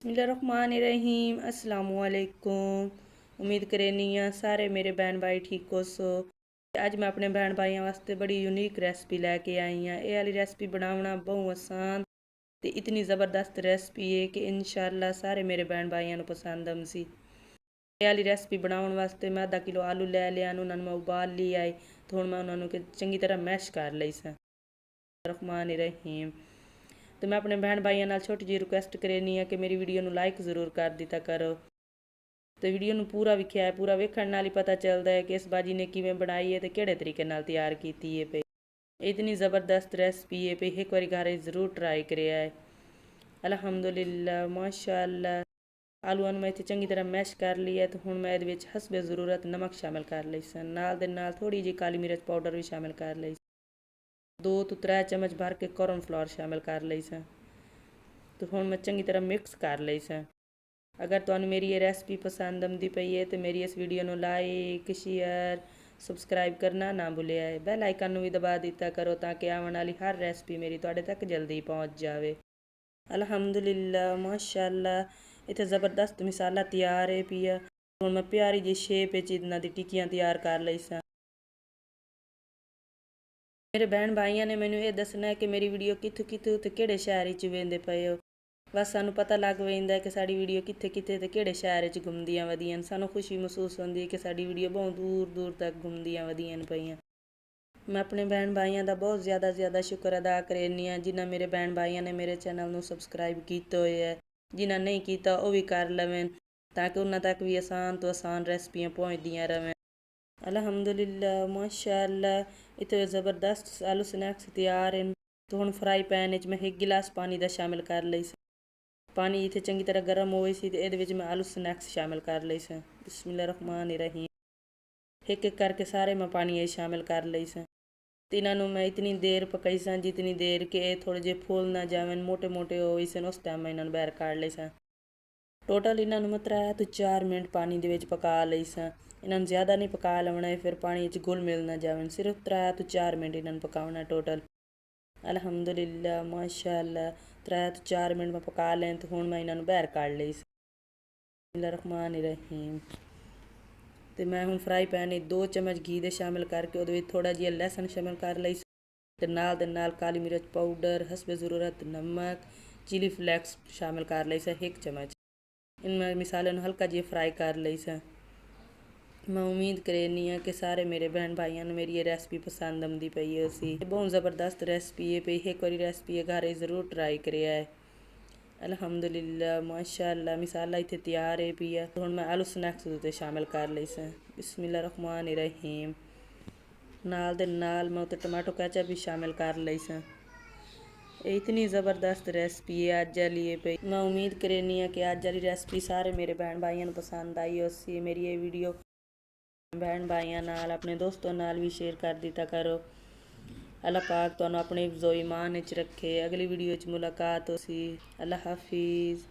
बिस्मिल्लाहिर्रहमानिर्रहीम अस्सलामुअलैकुम। उम्मीद करनी सारे मेरे भैन भाई ठीक हो सो। अज मैं अपने भैन भाइयों वास्ते बड़ी यूनीक रेसिपी लैके आई हाँ। ये वाली रेसिपी बनाना बहुत आसान ते इतनी ज़बरदस्त रेसिपी है कि इंशाअल्लाह सारे मेरे भैन भाइयों पसंद आमसी। ये वाली रेसिपी बनाने वास्ते मैं आधा किलो आलू लै लिया, उन्होंने मैं उबाल लिया है। तो हुण मैं उन्होंने चंगी तरह मैश कर लई सा। रहमान रहीम। तो मैं अपने भैन भाइयों नाल छोटी जी रिक्वेस्ट करनी है कि मेरी वीडियो ਨੂੰ लाइक जरूर कर दिता करो। तो वीडियो ਨੂੰ पूरा विख्या है, पूरा वेखण नाल ही पता चलता है कि इस बाजी ने किवें बनाई है तो किहड़े तरीके नाल तैयार की है पे। इतनी ज़बरदस्त रेसिपी है पे, एक बार घर जरूर ट्राई करिया है। अल्हम्दुलिल्लाह माशाअल्लाह। आलूआं नूं मैं इत्थे चंगी तरह मैश कर लिया है। तो हुण मैं इहदे विच हसबे ज़रूरत नमक शामिल कर लई सन, नाल दे नाल थोड़ी जी काली मिर्च पाउडर भी शामिल कर लई। 2 ਤੋਂ 3 चम्मच भर के कॉर्नफ्लोर शामिल कर लई सा। तो हुण मैं चंगी तरह मिक्स कर लई सा। अगर तुहानूं मेरी ये रेसिपी पसंद आती पई है तो मेरी इस वीडियो को लाइक शेयर सबसक्राइब करना ना भुलिया है। बैल आइकन भी दबा दिता करो ताकि आने वाली हर रेसिपी मेरी तुहाडे तक जल्दी पहुँच जाए। अल्हम्दुलिल्लाह माशाअल्लाह इत्थे ज़बरदस्त मिसाला तैयार है पिया। हुण मैं प्यारी जी शेप विच इन्हां दी टिक्कियां तैयार कर लई सा। मेरे भैन भाइयों ने मैनू ये दसना है कि मेरी वीडियो कित्थों कित्थों ते किहड़े शहर विच वेंदे पए हो। बस सानू पता लग वेंदा है कि साडी वीडियो कित्थे कित्थे ते किहड़े शहर विच घुमदियां वदियां। सानू खुशी महसूस होंदी है कि साडी वीडियो बहुत दूर दूर तक घुमदियां वदियां पईयां। मैं अपने भैन भाइयों का बहुत ज़्यादा शुक्र अदा करनी हाँ जिन्हें मेरे भैन भाइयों ने मेरे चैनल को सबसक्राइब किया है। जिन्हें नहीं किया वह भी कर लवें ताकि उन्होंने तक भी आसान तो आसान रेसिपियाँ पहुँचदियाँ रहें। अल्हम्दुलिल्लाह माशाअल्लाह इतने ज़बरदस्त आलू स्नैक्स तैयार हैं। तो हुण फ्राई पैन में मैं 1 गिलास पानी का शामिल कर लई। पानी इतने चंगी तरह गर्म हो सी तो ये मैं आलू स्नैक्स शामिल कर लई सा। बिस्मिल्लाहिर्रहमानिर्रहीम। एक एक करके सारे मैं पानी शामिल कर लई सा। इन्हों मैं इतनी देर पकाई सा जितनी देर के थोड़े जे फूल ना जावन, मोटे मोटे हो सन, उस टाइम मैं इन्होंने बाहर काढ़ लई सा। टोटल इन्होंने मैं 3 ਤੋਂ 4 मिनट पानी दे विच पका लई सा। इन्होंने ज़्यादा नहीं पका लेना है फिर पानी घुल मिल ना जावन, सिर्फ 3 ਤੋਂ 4 मिनट इन्होंने पकाना टोटल। अल्हम्दुलिल्लाह माशाअल्लाह 3 ਤੋਂ 4 मिनट में पका लें तो हुण मैं इन्होंने बाहर काढ़ लई सा। बिस्मिल्लाहिर्रहमानिर्रहीम। तो मैं हूँ फ्राई पैन 2 चम्मच घी दे शामिल करके वो थोड़ा जिहा लहसुन शामिल कर लई ते नाल काली मिर्च पाउडर हसबे ज़रूरत नमक चिली फ्लैक्स शामिल कर लई सा 1 चम्मच। इन मिसाले हल्का जी फ्राई कर लई सा। मैं उम्मीद करनी हाँ कि सारे मेरे बहन भाइयों ने मेरी ये रेसिपी पसंद आती पई है। सी बहुत ज़बरदस्त रेसिपी है पई, एक बार रेसिपी है घर ज़रूर ट्राई करिया है। अल्हम्दुलिल्लाह माशाअल्लाह मिसाला इत्थे तैयार है पिया। तो हुण मैं आलू स्नैक्स उत्ते शामिल कर लई सा। बिस्मिल्लाहिर्रहमानिर्रहीम। नाल दे नाल मैं उत्ते टमाटो केचप भी शामिल कर लई सा। इतनी ज़बरदस्त रेसिपी है अज वाली पे। मैं उम्मीद करनी हाँ कि अज वाली रेसिपी सारे मेरे बहन भाइयों पसंद आई हो सी। मेरी ये वीडियो बहन भाइयों नाल अपने दोस्तों नाल भी शेयर कर दिता करो। अल्लाह पाक तुहानू अपने हिफ्ज़ो ईमान विच रखे। अगली वीडियो च मुलाकात हो सी। अल्लाह हाफिज़।